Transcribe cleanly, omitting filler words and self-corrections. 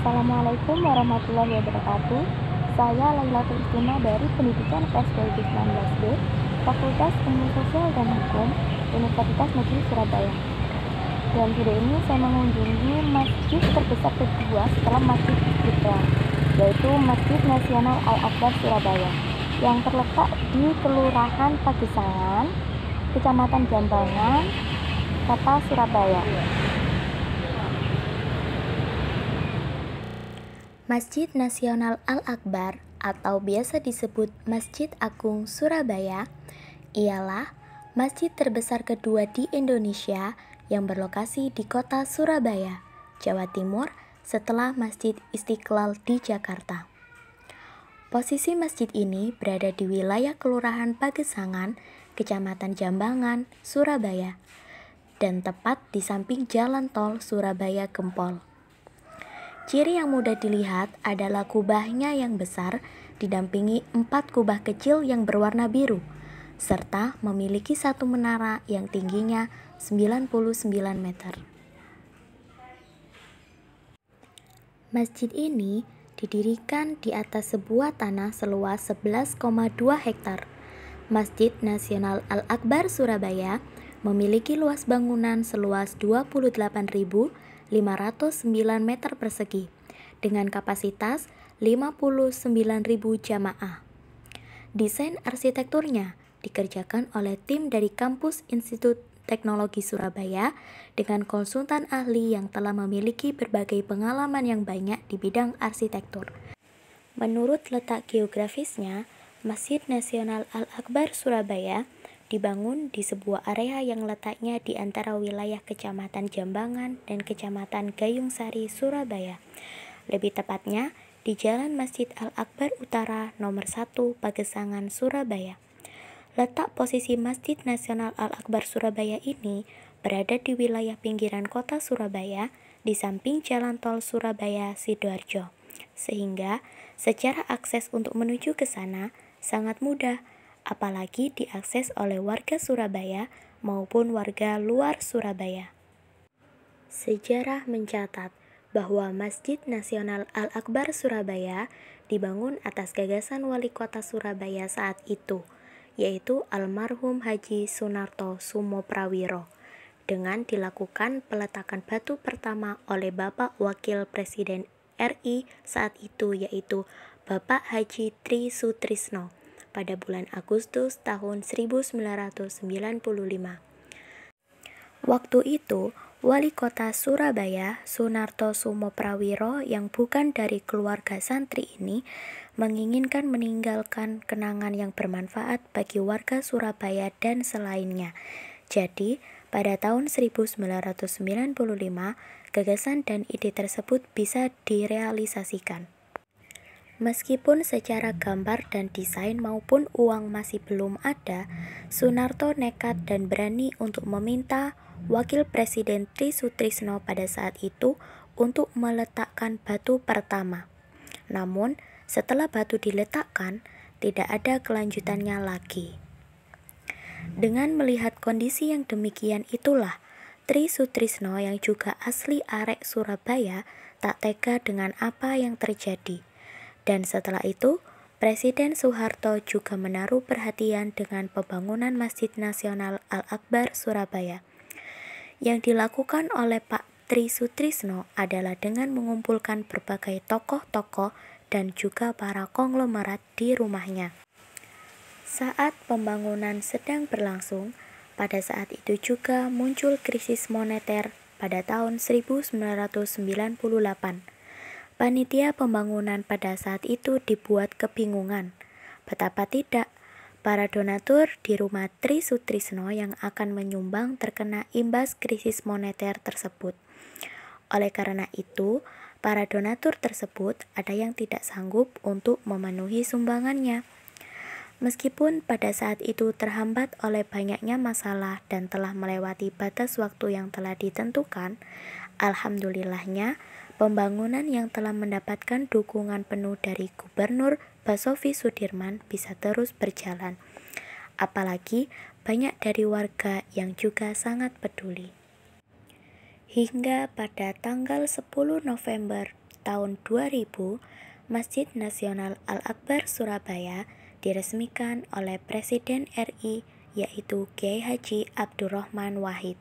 Assalamualaikum warahmatullahi wabarakatuh. Saya Lailatul Istima dari Pendidikan PSDB 19B, Fakultas Ilmu Sosial dan Hukum, Universitas Negeri Surabaya. Dan video ini saya mengunjungi masjid terbesar kedua setelah Masjid Istiqlal, yaitu Masjid Nasional Al-Akbar Surabaya, yang terletak di Kelurahan Pagesangan, Kecamatan Jambangan, Kota Surabaya. Masjid Nasional Al-Akbar atau biasa disebut Masjid Agung Surabaya ialah masjid terbesar kedua di Indonesia yang berlokasi di kota Surabaya, Jawa Timur setelah Masjid Istiqlal di Jakarta. Posisi masjid ini berada di wilayah Kelurahan Pagesangan, Kecamatan Jambangan, Surabaya, dan tepat di samping jalan tol Surabaya Gempol. Ciri yang mudah dilihat adalah kubahnya yang besar didampingi 4 kubah kecil yang berwarna biru, serta memiliki satu menara yang tingginya 99 meter. Masjid ini didirikan di atas sebuah tanah seluas 11,2 hektar. Masjid Nasional Al-Akbar Surabaya memiliki luas bangunan seluas 28.509 meter persegi dengan kapasitas 59.000 jamaah. Desain arsitekturnya dikerjakan oleh tim dari Kampus Institut Teknologi Surabaya dengan konsultan ahli yang telah memiliki berbagai pengalaman yang banyak di bidang arsitektur. Menurut letak geografisnya, Masjid Nasional Al-Akbar Surabaya dibangun di sebuah area yang letaknya di antara wilayah Kecamatan Jambangan dan Kecamatan Gayung Sari, Surabaya. Lebih tepatnya, di Jalan Masjid Al-Akbar Utara nomor 1 Pagesangan, Surabaya. Letak posisi Masjid Nasional Al-Akbar Surabaya ini berada di wilayah pinggiran kota Surabaya di samping jalan tol Surabaya Sidoarjo, sehingga secara akses untuk menuju ke sana sangat mudah, apalagi diakses oleh warga Surabaya maupun warga luar Surabaya. Sejarah mencatat bahwa Masjid Nasional Al-Akbar Surabaya dibangun atas gagasan wali kota Surabaya saat itu, yaitu almarhum Haji Sunarto Sumoprawiro, dengan dilakukan peletakan batu pertama oleh Bapak Wakil Presiden RI saat itu, yaitu Bapak Haji Tri Sutrisno pada bulan Agustus tahun 1995. Waktu itu, Wali Kota Surabaya, Sunarto Sumoprawiro, yang bukan dari keluarga santri ini, menginginkan meninggalkan kenangan yang bermanfaat bagi warga Surabaya dan selainnya. Jadi, pada tahun 1995, gagasan dan ide tersebut bisa direalisasikan. Meskipun secara gambar dan desain maupun uang masih belum ada, Sunarto nekat dan berani untuk meminta Wakil Presiden Tri Sutrisno pada saat itu untuk meletakkan batu pertama. Namun, setelah batu diletakkan, tidak ada kelanjutannya lagi. Dengan melihat kondisi yang demikian itulah, Tri Sutrisno yang juga asli arek Surabaya tak tega dengan apa yang terjadi. Dan setelah itu, Presiden Soeharto juga menaruh perhatian dengan pembangunan Masjid Nasional Al-Akbar Surabaya. Yang dilakukan oleh Pak Tri Sutrisno adalah dengan mengumpulkan berbagai tokoh-tokoh dan juga para konglomerat di rumahnya. Saat pembangunan sedang berlangsung, pada saat itu juga muncul krisis moneter pada tahun 1998. Panitia pembangunan pada saat itu dibuat kebingungan. Betapa tidak, para donatur di rumah Tri Sutrisno yang akan menyumbang terkena imbas krisis moneter tersebut. Oleh karena itu, para donatur tersebut ada yang tidak sanggup untuk memenuhi sumbangannya. Meskipun pada saat itu terhambat oleh banyaknya masalah dan telah melewati batas waktu yang telah ditentukan, alhamdulillahnya, pembangunan yang telah mendapatkan dukungan penuh dari Gubernur Basuki Sudirman bisa terus berjalan. Apalagi banyak dari warga yang juga sangat peduli. Hingga pada tanggal 10 November tahun 2000, Masjid Nasional Al-Akbar Surabaya diresmikan oleh Presiden RI, yaitu Kiai Haji Abdurrahman Wahid.